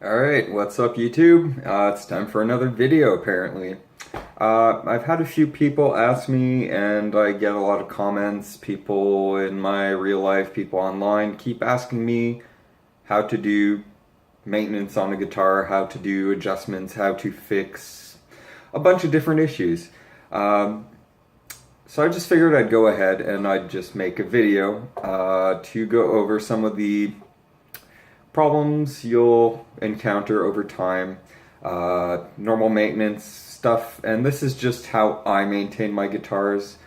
Alright, what's up YouTube? It's time for another video apparently. I've had a few people ask me and I get a lot of comments. People in my real life, people online keep asking me how to do maintenance on a guitar, how to do adjustments, how to fix a bunch of different issues. So I just figured I'd go ahead and I'd just make a video to go over some of the problems you'll encounter over time, normal maintenance stuff, and this is just how I maintain my guitars.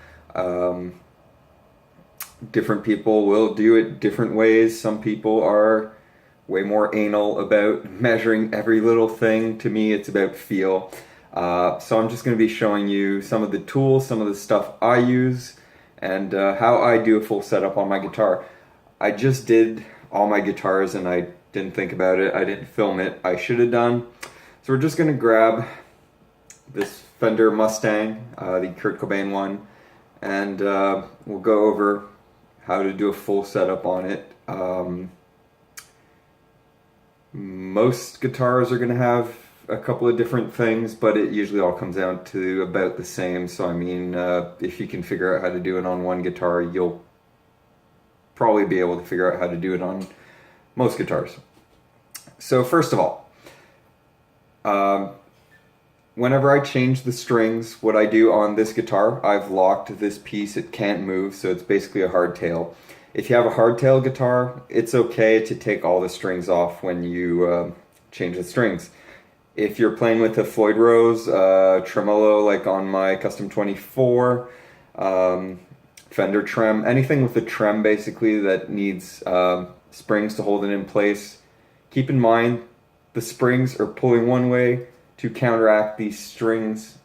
Different people will do it different ways. Some people are way more anal about measuring every little thing. To me, it's about feel. So I'm just going to be showing you some of the tools, some of the stuff I use, and how I do a full setup on my guitar. I just did all my guitars and I didn't think about it. I didn't film it. I should have done. So we're just going to grab this Fender Mustang, the Kurt Cobain one, and we'll go over how to do a full setup on it. Most guitars are going to have a couple of different things, but it usually all comes down to about the same. So I mean, if you can figure out how to do it on one guitar, you'll probably be able to figure out how to do it on most guitars. So first of all, whenever I change the strings, what I do on this guitar, I've locked this piece. It can't move, so it's basically a hardtail. If you have a hardtail guitar, it's okay to take all the strings off when you change the strings. If you're playing with a Floyd Rose tremolo, like on my Custom 24, Fender trem, anything with a trem basically that needs springs to hold it in place, keep in mind the springs are pulling one way to counteract these strings,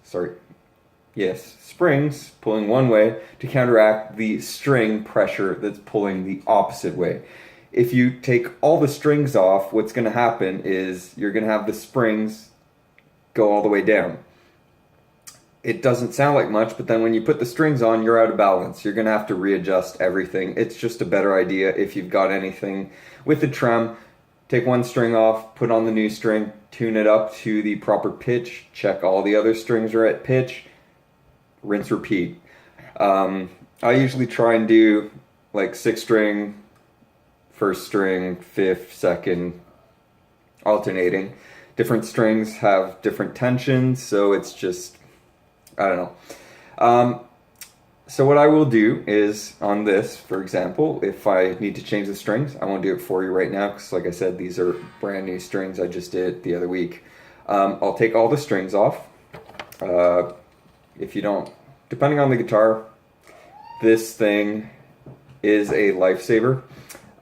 springs pulling one way to counteract the string pressure that's pulling the opposite way. If you take all the strings off, what's going to happen is you're going to have the springs go all the way down. It doesn't sound like much, but then when you put the strings on, you're out of balance. You're going to have to readjust everything. It's just a better idea if you've got anything with the trem. Take one string off, put on the new string, tune it up to the proper pitch, check all the other strings are at pitch, rinse, repeat. I usually try and do like 6 string, first string, fifth, second, alternating. Different strings have different tensions, so it's just, I don't know. So what I will do is, on this, for example, if I need to change the strings, I won't do it for you right now, because like I said, these are brand new strings. I just did it the other week. I'll take all the strings off. If you don't, depending on the guitar, this thing is a lifesaver.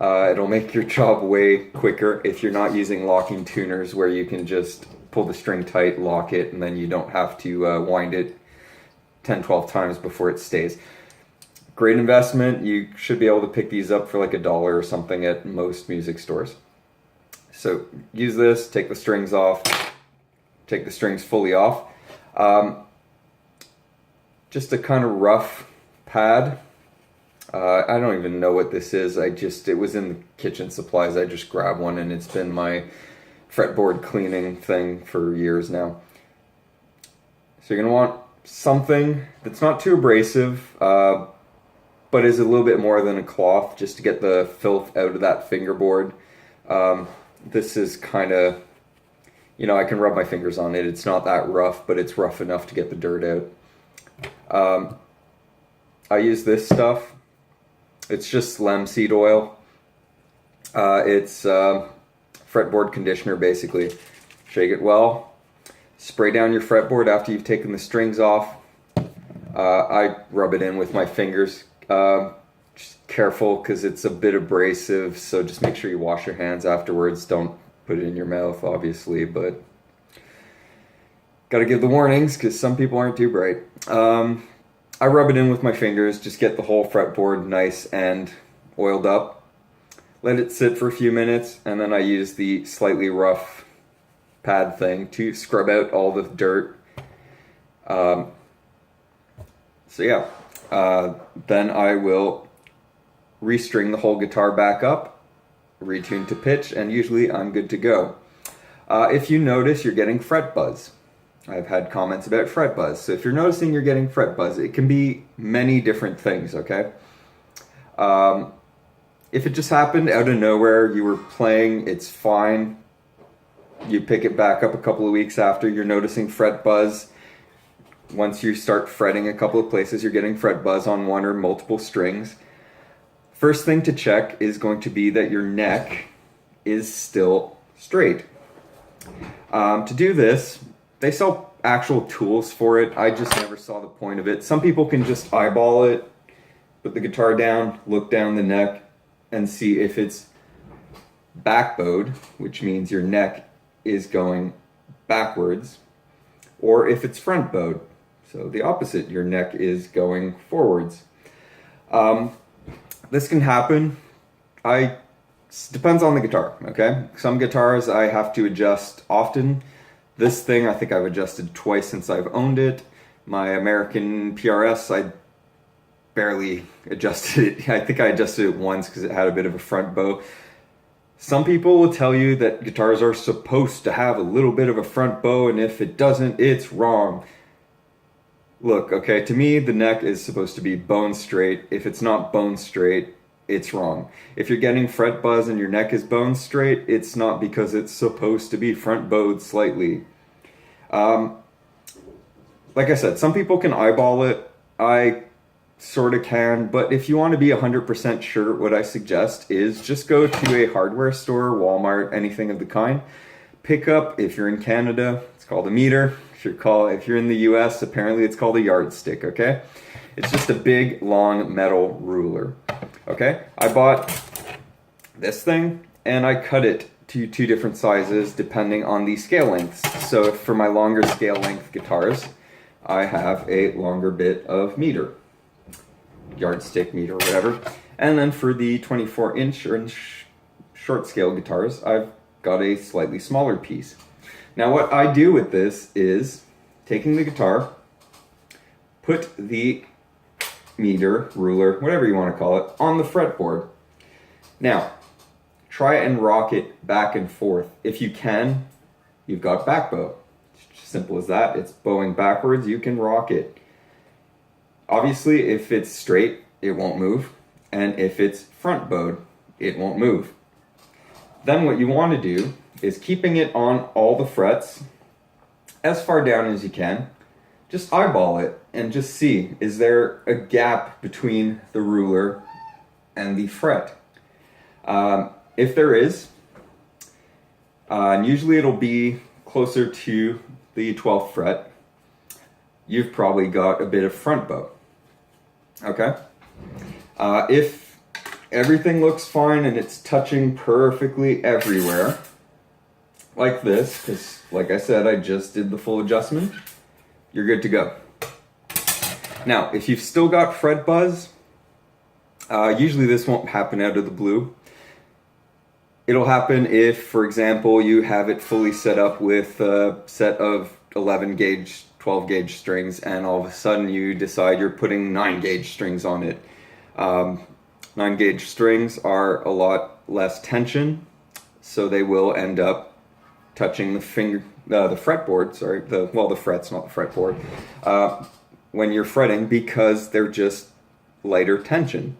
It'll make your job way quicker if you're not using locking tuners where you can just pull the string tight, lock it, and then you don't have to wind it 10-12 times before it stays. Great investment. You should be able to pick these up for like $1 or something at most music stores. So use this, take the strings off, take the strings fully off. Just a kind of rough pad. I don't even know what this is. It was in the kitchen supplies. I just grabbed one and it's been my fretboard cleaning thing for years now. So you're going to want something that's not too abrasive, but is a little bit more than a cloth, just to get the filth out of that fingerboard. This is kind of, I can rub my fingers on it. It's not that rough, but it's rough enough to get the dirt out. I use this stuff. It's just Lemseed oil. It's fretboard conditioner, basically. Shake it well. Spray down your fretboard after you've taken the strings off. I rub it in with my fingers. Just careful because it's a bit abrasive, so just make sure you wash your hands afterwards. Don't put it in your mouth, obviously, but gotta give the warnings because some people aren't too bright. I rub it in with my fingers, just get the whole fretboard nice and oiled up. Let it sit for a few minutes, and then I use the slightly rough pad thing to scrub out all the dirt. Then I will restring the whole guitar back up, retune to pitch, and usually I'm good to go. If you notice you're getting fret buzz, I've had comments about fret buzz. So if you're noticing you're getting fret buzz, it can be many different things, okay? If it just happened out of nowhere, you were playing, it's fine. You pick it back up a couple of weeks after, you're noticing fret buzz. Once you start fretting a couple of places, you're getting fret buzz on one or multiple strings. First thing to check is going to be that your neck is still straight. To do this, they sell actual tools for it. I just never saw the point of it. Some people can just eyeball it, put the guitar down, look down the neck, and see if it's back bowed, which means your neck is going backwards, or if it's front bowed. So the opposite, your neck is going forwards. This can happen. Depends on the guitar, okay? Some guitars I have to adjust often. This thing I think I've adjusted twice since I've owned it. My American PRS, I barely adjusted it. I think I adjusted it once because it had a bit of a front bow. Some people will tell you that guitars are supposed to have a little bit of a front bow, and if it doesn't, it's wrong. Look, okay, to me, the neck is supposed to be bone straight. If it's not bone straight, it's wrong. If you're getting fret buzz and your neck is bone straight, it's not because it's supposed to be front bowed slightly. Like I said, some people can eyeball it. I sort of can, but if you want to be 100% sure, what I suggest is just go to a hardware store, Walmart, anything of the kind. Pick up, if you're in Canada, it's called a meter. If you're in the US, apparently it's called a yardstick, okay? It's just a big, long metal ruler, okay? I bought this thing, and I cut it to 2 different sizes depending on the scale lengths. So for my longer scale length guitars, I have a longer bit of meter, yardstick, meter, whatever. And then for the 24-inch or short scale guitars, I've got a slightly smaller piece. Now what I do with this is taking the guitar, put the meter, ruler, whatever you want to call it, on the fretboard. Now, try and rock it back and forth. If you can, you've got back bow. It's simple as that. It's bowing backwards, you can rock it. Obviously, if it's straight, it won't move. And if it's front bowed, it won't move. Then what you want to do is keeping it on all the frets as far down as you can. Just eyeball it and just see, is there a gap between the ruler and the fret? If there is, and usually it'll be closer to the 12th fret, you've probably got a bit of front bow. Okay? If everything looks fine and it's touching perfectly everywhere, like this, because like I said, I just did the full adjustment, you're good to go. Now, if you've still got fret buzz, usually this won't happen out of the blue. It'll happen if, for example, you have it fully set up with a set of 11 gauge, 12 gauge strings, and all of a sudden you decide you're putting 9 gauge strings on it. 9 gauge strings are a lot less tension, so they will end up touching the fretboard, the frets, not the fretboard, when you're fretting, because they're just lighter tension.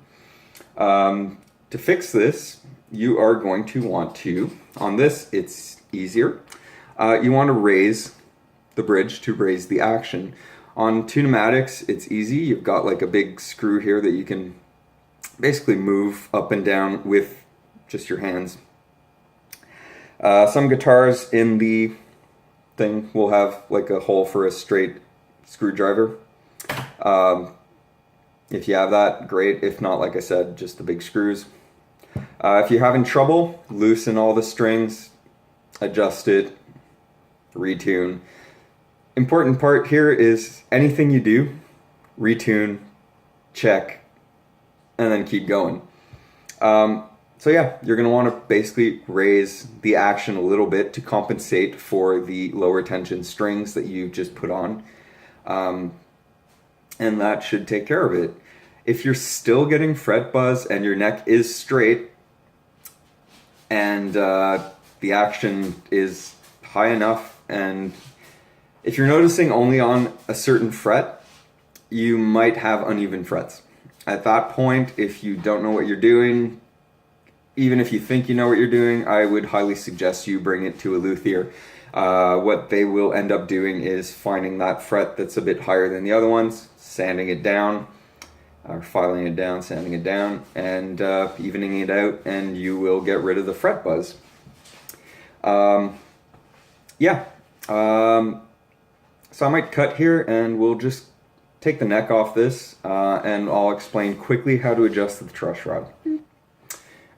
To fix this, you are going to want to, on this it's easier, you want to raise the bridge to raise the action. On Tune-o-matics, it's easy. You've got like a big screw here that you can basically move up and down with just your hands. Some guitars in the thing will have like a hole for a straight screwdriver. If you have that, great. If not, like I said, just the big screws. If you're having trouble, loosen all the strings, adjust it, retune. Important part here is anything you do, retune, check, and then keep going. So yeah, you're going to want to basically raise the action a little bit to compensate for the lower tension strings that you've just put on. And that should take care of it. If you're still getting fret buzz and your neck is straight and the action is high enough, and if you're noticing only on a certain fret, you might have uneven frets. At that point, if you don't know what you're doing, even if you think you know what you're doing, I would highly suggest you bring it to a luthier. What they will end up doing is finding that fret that's a bit higher than the other ones, sanding it down, or filing it down, sanding it down, and evening it out, and you will get rid of the fret buzz. So I might cut here, and we'll just take the neck off this, and I'll explain quickly how to adjust the truss rod.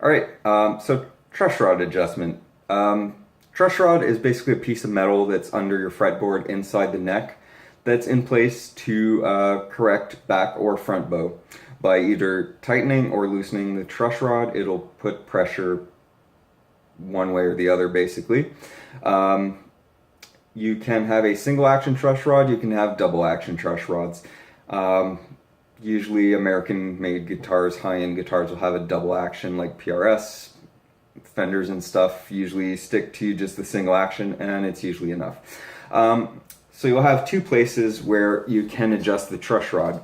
Alright, so truss rod adjustment. Truss rod is basically a piece of metal that's under your fretboard inside the neck that's in place to correct back or front bow. By either tightening or loosening the truss rod, it'll put pressure one way or the other, basically. You can have a single action truss rod, you can have double action truss rods. Usually American made guitars, high-end guitars will have a double action like PRS. Fenders and stuff usually stick to just the single action, and it's usually enough. So you'll have two places where you can adjust the truss rod.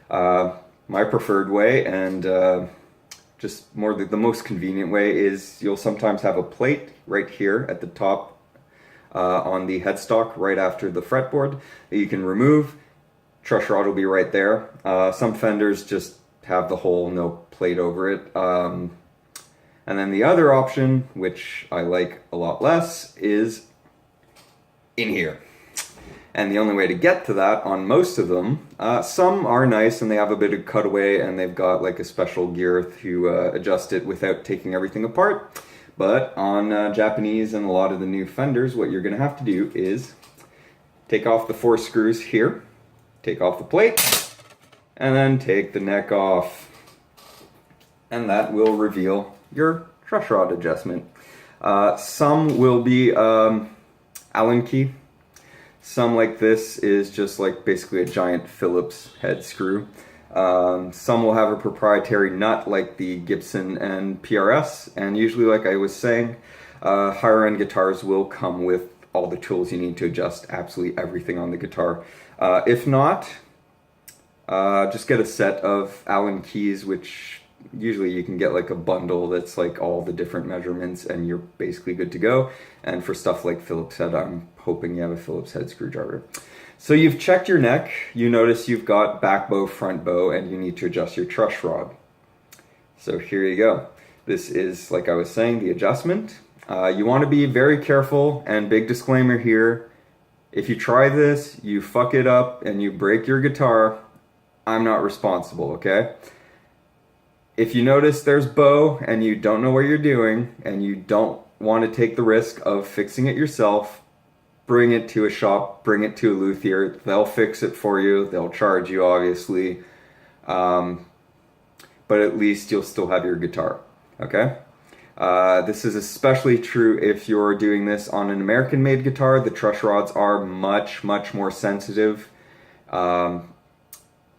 My preferred way, and just more the most convenient way, is you'll sometimes have a plate right here at the top on the headstock right after the fretboard that you can remove. Truss rod will be right there. Some Fenders just have the hole, no plate over it. And then the other option, which I like a lot less, is in here. And the only way to get to that on most of them, some are nice and they have a bit of cutaway and they've got like a special gear to adjust it without taking everything apart. But on Japanese and a lot of the new Fenders, what you're gonna have to do is take off the 4 screws here, take off the plate, and then take the neck off. And that will reveal your truss rod adjustment. Some will be Allen key. Some, like this, is just like basically a giant Phillips head screw. Some will have a proprietary nut like the Gibson and PRS, and usually, like I was saying, higher end guitars will come with all the tools you need to adjust absolutely everything on the guitar. If not, just get a set of Allen keys, which usually you can get like a bundle that's like all the different measurements and you're basically good to go. And for stuff like Phillips head, I'm hoping you have a Phillips head screwdriver. So you've checked your neck, you notice you've got back bow, front bow, and you need to adjust your truss rod. So here you go. This is, like I was saying, the adjustment. You want to be very careful, and big disclaimer here, if you try this, you fuck it up, and you break your guitar, I'm not responsible, okay? If you notice there's bow and you don't know what you're doing and you don't want to take the risk of fixing it yourself, bring it to a shop, bring it to a luthier. They'll fix it for you. They'll charge you, obviously. But at least you'll still have your guitar, okay? This is especially true if you're doing this on an American-made guitar. The truss rods are much, much more sensitive.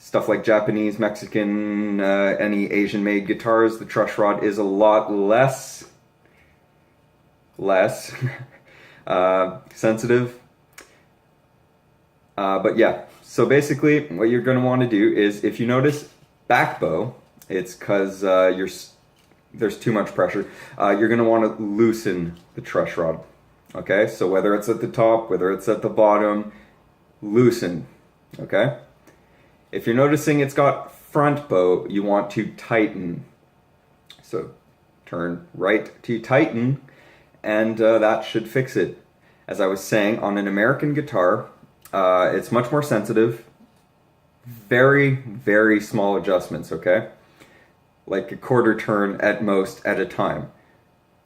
Stuff like Japanese, Mexican, any Asian-made guitars, the truss rod is a lot less sensitive. But yeah, so basically what you're going to want to do is, if you notice back bow, it's because there's too much pressure. You're going to want to loosen the truss rod. Okay, so whether it's at the top, whether it's at the bottom, loosen. Okay. If you're noticing it's got front bow, you want to tighten. So turn right to tighten, and that should fix it. As I was saying, on an American guitar, it's much more sensitive. Very, very small adjustments, okay? Like a quarter turn at most at a time.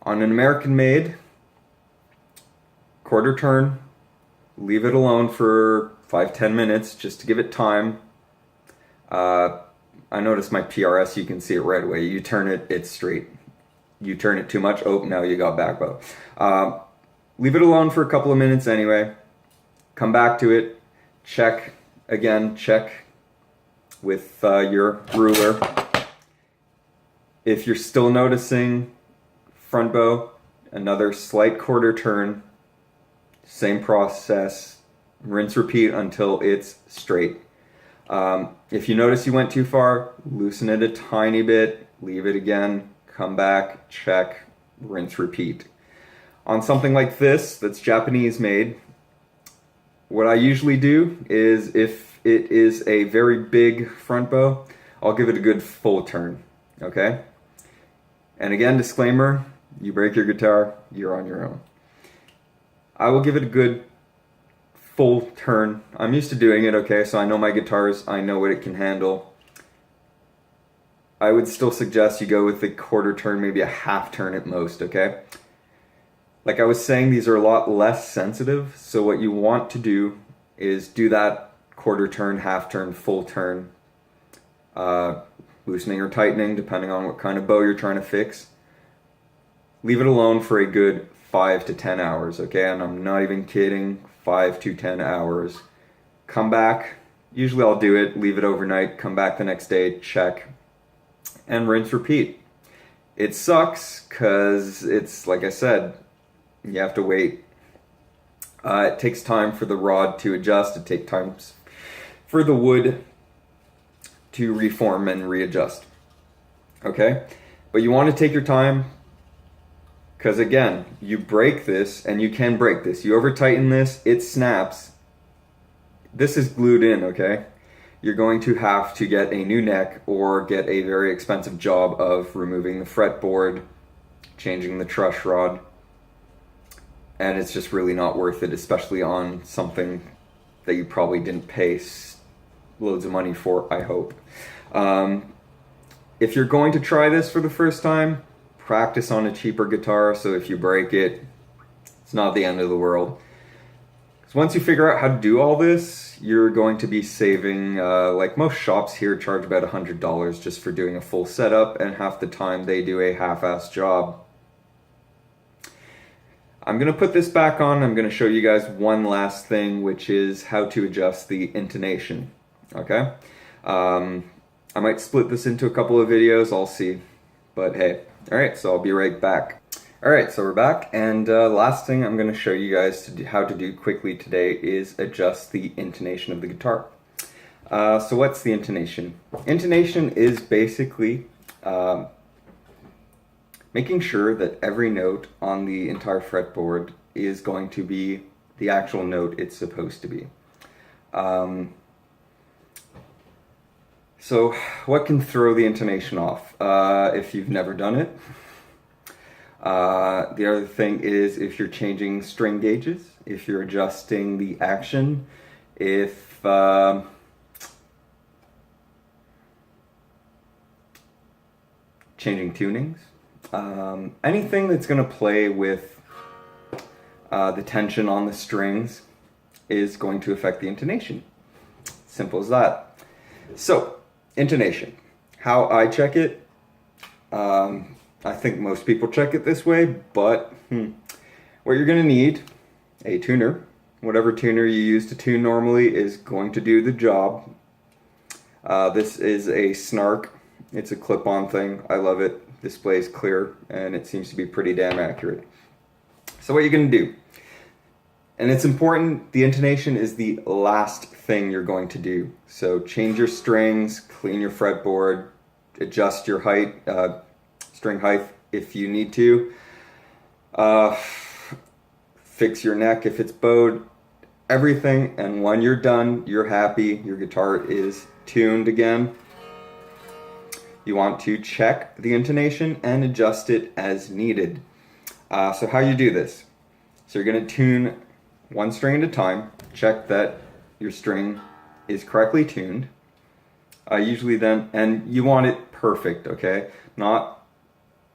On an American made, quarter turn, leave it alone for 5-10 minutes just to give it time. I noticed my PRS, you can see it right away. You turn it, it's straight. You turn it too much, oh, now you got back bow. Leave it alone for a couple of minutes anyway. Come back to it. Check again, check with your ruler. If you're still noticing front bow, another slight quarter turn, Same process, rinse, repeat until it's straight. If you notice you went too far, loosen it a tiny bit, leave it again, come back, check, rinse, repeat. On something like this that's Japanese made, what I usually do is, if it is a very big front bow, I'll give it a good full turn, okay? And again, disclaimer, you break your guitar, you're on your own. I will give it a good full turn. I'm used to doing it, okay, so I know my guitars, I know what it can handle. I would still suggest you go with a quarter turn, maybe a half turn at most, okay? Like I was saying, these are a lot less sensitive, so what you want to do is do that quarter turn, half turn, full turn, loosening or tightening depending on what kind of bow you're trying to fix. Leave it alone for a good 5 to 10 hours, okay? And I'm not even kidding, 5 to 10 hours. Come back, usually I'll do it, leave it overnight, come back the next day, check, and rinse, repeat. It sucks because it's, like I said, you have to wait. It takes time for the rod to adjust. It takes time for the wood to reform and readjust. Okay? But you want to take your time because, again, you break this, and you can break this. You over tighten this, it snaps. This is glued in, okay? You're going to have to get a new neck or get a very expensive job of removing the fretboard, changing the truss rod. And it's just really not worth it, especially on something that you probably didn't pay loads of money for, I hope. If you're going to try this for the first time, practice on a cheaper guitar, so if you break it, it's not the end of the world. So once you figure out how to do all this, you're going to be saving, like most shops here charge about $100 just for doing a full setup, and half the time they do a half-ass job. I'm going to put this back on. I'm going to show you guys one last thing, which is how to adjust the intonation. Okay? I might split this into a couple of videos. I'll see. But hey. Alright, so I'll be right back. Alright, so we're back. And last thing I'm going to show you guys how to do quickly today is adjust the intonation of the guitar. So what's the intonation? Intonation is basically making sure that every note on the entire fretboard is going to be the actual note it's supposed to be. So what can throw the intonation off if you've never done it? The other thing is if you're changing string gauges, if you're adjusting the action, if changing tunings. Anything that's going to play with the tension on the strings is going to affect the intonation. Simple as that. So, intonation. How I check it, I think most people check it this way, but what you're going to need, a tuner. Whatever tuner you use to tune normally is going to do the job. This is a Snark. It's a clip-on thing. I love it. Displays clear, and it seems to be pretty damn accurate. So what you're going to do, and it's important, the intonation is the last thing you're going to do. So change your strings, clean your fretboard, adjust your height, string height if you need to, fix your neck if it's bowed, everything, and when you're done, you're happy, your guitar is tuned again. You want to check the intonation and adjust it as needed. So how you do this? So you're going to tune one string at a time, check that your string is correctly tuned. Usually then, and you want it perfect, okay? Not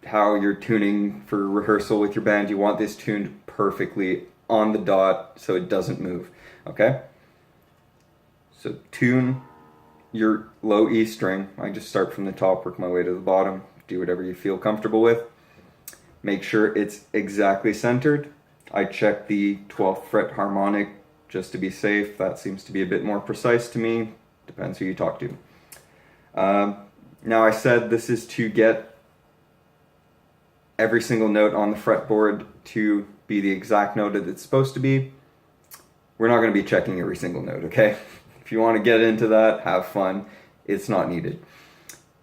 how you're tuning for rehearsal with your band. You want this tuned perfectly on the dot so it doesn't move, okay? So tune your low E string. I just start from the top, work my way to the bottom, do whatever you feel comfortable with. Make sure it's exactly centered. I check the 12th fret harmonic just to be safe. That seems to be a bit more precise to me. Depends who you talk to. Now I said this is to get every single note on the fretboard to be the exact note that it's supposed to be. we're not going to be checking every single note, okay? If you want to get into that, have fun. It's not needed.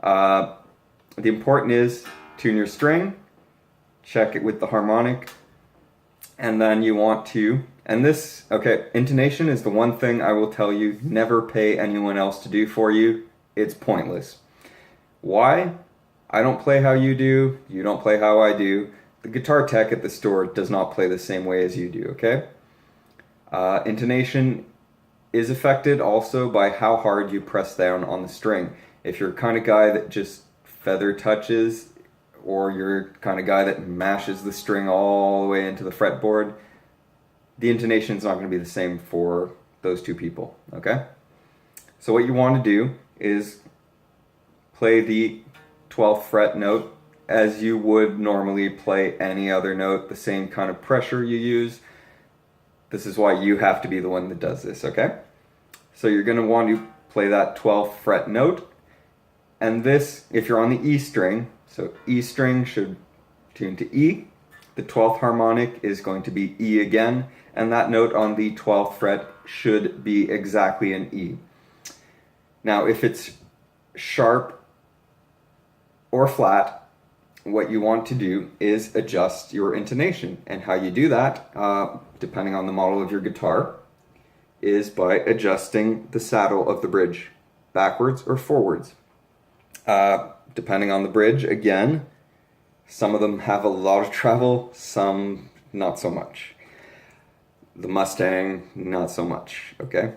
The important is tune your string, check it with the harmonic, and then you want to, and this, okay, intonation is the one thing I will tell you, never pay anyone else to do for you. It's pointless. Why? I don't play how you do, you don't play how I do. The guitar tech at the store does not play the same way as you do, okay? Intonation is affected also by how hard you press down on the string. If you're the kind of guy that just feather touches, or you're the kind of guy that mashes the string all the way into the fretboard, the intonation is not going to be the same for those two people, okay? So what you want to do is play the 12th fret note as you would normally play any other note, the same kind of pressure you use. This is why you have to be the one that does this, okay? So you're going to want to play that 12th fret note, and this, if you're on the E string, so E string should tune to E, the 12th harmonic is going to be E again, and that note on the 12th fret should be exactly an E. Now if it's sharp or flat, what you want to do is adjust your intonation. And how you do that, depending on the model of your guitar, is by adjusting the saddle of the bridge, backwards or forwards. Depending on the bridge, again, some of them have a lot of treble, some not so much. The Mustang, not so much, okay?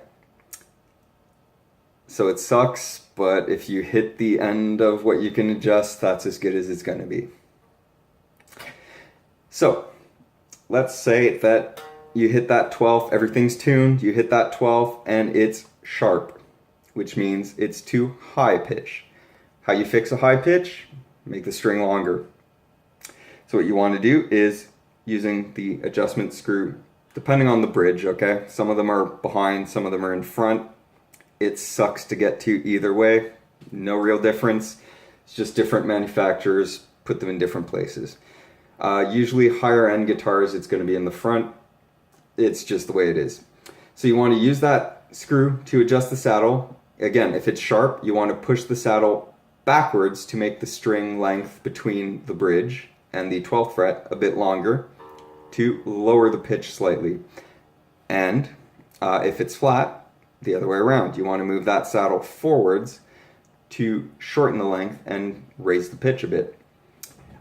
So it sucks, but if you hit the end of what you can adjust, that's as good as it's going to be. So, let's say that you hit that 12th, everything's tuned, you hit that 12th, and it's sharp, which means it's too high pitch. How you fix a high pitch? Make the string longer. So what you want to do is, using the adjustment screw, depending on the bridge, okay? Some of them are behind, some of them are in front. It sucks to get to either way. No real difference. It's just different manufacturers put them in different places. Usually higher end guitars, it's going to be in the front. It's just the way it is. So you want to use that screw to adjust the saddle. Again, if it's sharp, you want to push the saddle backwards to make the string length between the bridge and the 12th fret a bit longer to lower the pitch slightly. And if it's flat, the other way around. You want to move that saddle forwards to shorten the length and raise the pitch a bit.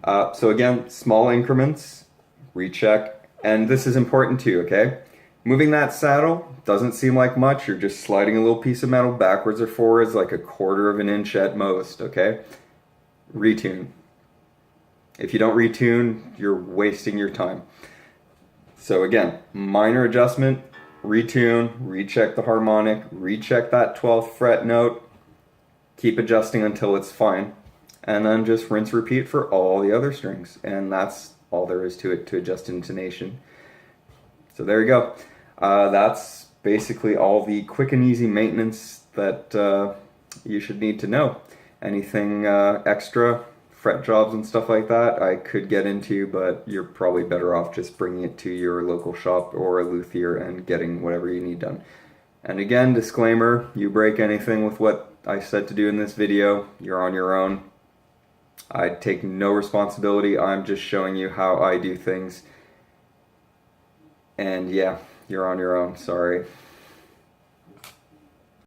So again, small increments, recheck, and this is important too, okay? Moving that saddle doesn't seem like much, you're just sliding a little piece of metal backwards or forwards like a 1/4 of an inch at most, okay? Retune. If you don't retune, you're wasting your time. So again, minor adjustment, retune, recheck the harmonic, recheck that 12th fret note, keep adjusting until it's fine, and then just rinse repeat for all the other strings. And that's all there is to it to adjust intonation. So there you go. That's basically all the quick and easy maintenance that you should need to know. Anything extra, fret jobs and stuff like that, I could get into, but you're probably better off just bringing it to your local shop or a luthier and getting whatever you need done. And again, disclaimer, you break anything with what I said to do in this video, you're on your own. I take no responsibility, I'm just showing you how I do things. And yeah, you're on your own, sorry.